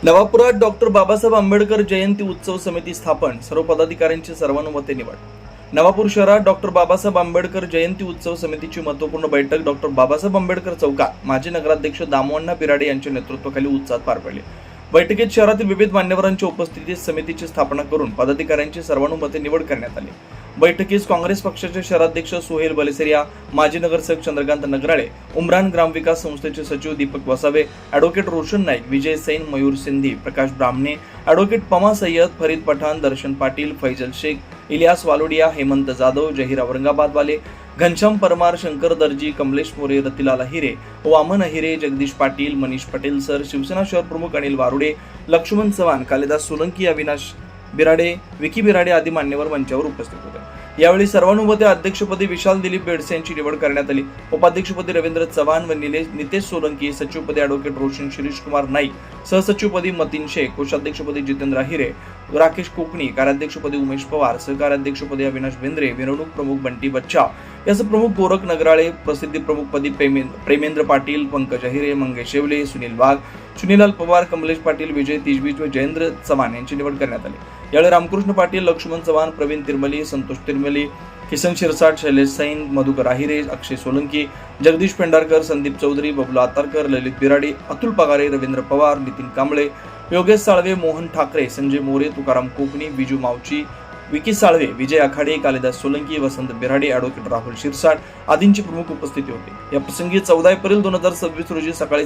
नवापुरात doctor Babasaheb Ambedkar जयंती उत्सव समिती स्थापन, सर्व पदाधिकाऱ्यांची सर्वानुमते निवड। नवापूर शहरात डॉक्टर बाबासाहेब आंबेडकर जयंती उत्सव समितीची महत्त्वपूर्ण बैठक डॉक्टर बाबासाहेब आंबेडकर चौकात माजी नगराध्यक्ष दामोअण्णा बिराडे यांच्या नेतृत्वाखाली उत्साहात पार पडली। बैठकीत शहरातील विविध मान्यवरांच्या उपस्थितीत समितीची स्थापना करून पदाधिकाऱ्यांची सर्वानुमते निवड करण्यात आली। बैठकीस काँग्रेस पक्षाचे शहराध्यक्ष सोहेल बलेसरिया, माजी नगरसेवक चंद्रकांत नगराळे, उमरान ग्रामविकास संस्थेचे सचिव दीपक वसावे, ॲडव्होकेट रोशन नाईक, विजय सैन, मयूर सिंधी, प्रकाश ब्राह्मणे, ॲडव्होकेट पमा सय्यद, फरीद पठाण, दर्शन पाटील, फैजल शेख, इलियास वालोडिया, हेमंत जाधव, जहीर औरंगाबादवाले, घनश्याम परमार, शंकर दर्जी, कमलेश मोरे, रतिलाल अहिरे, वामन अहिरे, जगदीश पाटील, मनीष पटेल सर, शिवसेना शहर प्रमुख अनिल वारुडे, लक्ष्मण चव्हाण, कालिदास सोलंकी, अविनाश बिराडे, विकी बिराडे आदी मान्यवर मंचावर उपस्थित होते। यावेळी सर्वानुमते अध्यक्षपदी विशाल दिलीप बेडसे यांची निवड करण्यात आली। उपाध्यक्षपदी रवींद्र चव्हाण व नितेश सोलंकी, सचिवपदी ॲडव्होकेट रोशन शिरीष कुमार नाईक, सहसचिवपदी मतीन शेख, कोषाध्यक्षपदी जितेंद्र अहिरे, राकेश कोकणी, कार्याध्यक्षपदी उमेश पवार, सहकार्याध्यक्षपदी अविनाश बेंद्रे, मिरवणूक प्रमुख बंटी बच्चा, याचे प्रमुख गोरख नगराळे, प्रसिद्धी प्रमुखपदी प्रेमेंद्र पाटील, पंकज अहिरे, मंगेश शेवले, सुनील वाघ, सुनीलाल पवार, कमलेश पाटील, विजय तिजवीज व जयेंद्र चव्हाण यांची निवड करण्यात आली। यावेळी रामकृष्ण पाटील, लक्ष्मण चव्हाण, प्रवीण तिरमली, संतोष तिरमली, किसन शिरसाट, शैलेश सैन, मधुकर आहिरे, अक्षय सोलंकी, जगदीश पेंढारकर, संदीप चौधरी, बबलू आतारकर, ललित बिराडे, अतुल पगारे, रवींद्र पवार, नितीन कांबळे, योगेश साळवे, मोहन ठाकरे, संजय मोरे, तुकाराम कोकणी, विजू मावची, विकी साळवे, विजय आखाडे, कालिदास सोलंकी, वसंत बिराडे, ॲडव्होकेट राहुल शिरसाट आदींची प्रमुख उपस्थिती होती। या प्रसंगी 14 एप्रिल 2026 रोजी सकाळी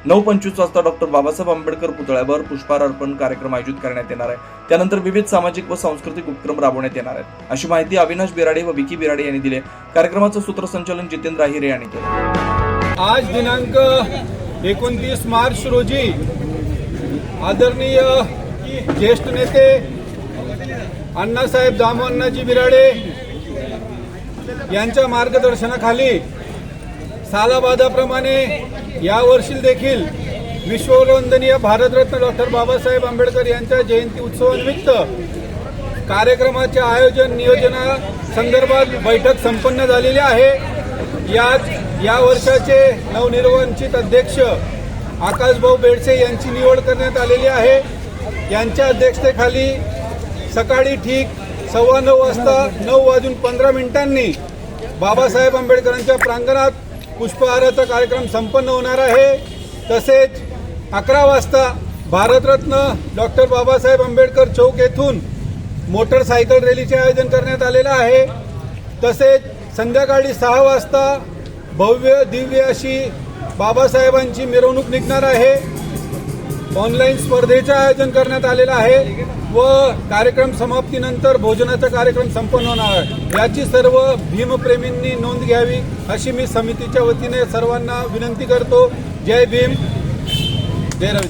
9:25 वाजता डॉक्टर बाबासाहेब आंबेडकर पुतळ्यावर पुष्पहार अर्पण कार्यक्रम आयोजित करण्यात येणार आहे। त्यानंतर विविध सामाजिक व सांस्कृतिक उपक्रम राबवण्यात येणार आहेत, अशी माहिती अविनाश बिराडे व विकी बिराडे यांनी दिली। कार्यक्रमाचं सूत्रसंचालन जितेंद्र अहिरे यांनी केलं। आज दिनांक 29 मार्च रोजी आदरणीय ज्येष्ठ नेते अण्णासाहेब दामोअण्णाजी बिराडे यांच्या मार्गदर्शनाखाली सालाबादाप्रमाणे यावर्षी देखील विश्ववंदनीय भारतरत्न डॉक्टर बाबासाहेब आंबेडकर यांच्या जयंती उत्सवानिमित्त कार्यक्रमाचे आयोजन नियोजना संदर्भात बैठक संपन्न झालेली आहे। या वर्षाचे नवनिर्वाचित अध्यक्ष आकाशभाऊ बेडसे यांची निवड करण्यात आलेली आहे। यांच्या अध्यक्षतेखाली सकाळी ठीक 9:15 वाजता 9:15 बाबासाहेब आंबेडकरांच्या प्रांगणात पुष्पहाराचा कार्यक्रम संपन्न होणार आहे। तसेच 11 वाजता भारतरत्न डॉक्टर बाबासाहेब आंबेडकर चौक येथून मोटरसायकल रॅलीचे आयोजन करण्यात आलेलं आहे। तसेच संध्याकाळी 6 वाजता भव्य दिव्य अशी बाबासाहेबांची मिरवणूक निघणार आहे। ऑनलाईन स्पर्धेचे आयोजन करण्यात आलेलं आहे व कार्यक्रम समाप्तीनंतर भोजनाचा कार्यक्रम संपन्न होणार आहे। याची सर्व भीमप्रेमींनी नोंद घ्यावी अशी मी समितीच्या वतीने सर्वांना विनंती करतो। जय भीम, जय रवी।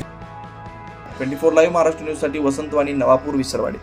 24 लाईव्ह महाराष्ट्र न्यूज साठी वसंत वाणी, नवापूर, विसरवाडी।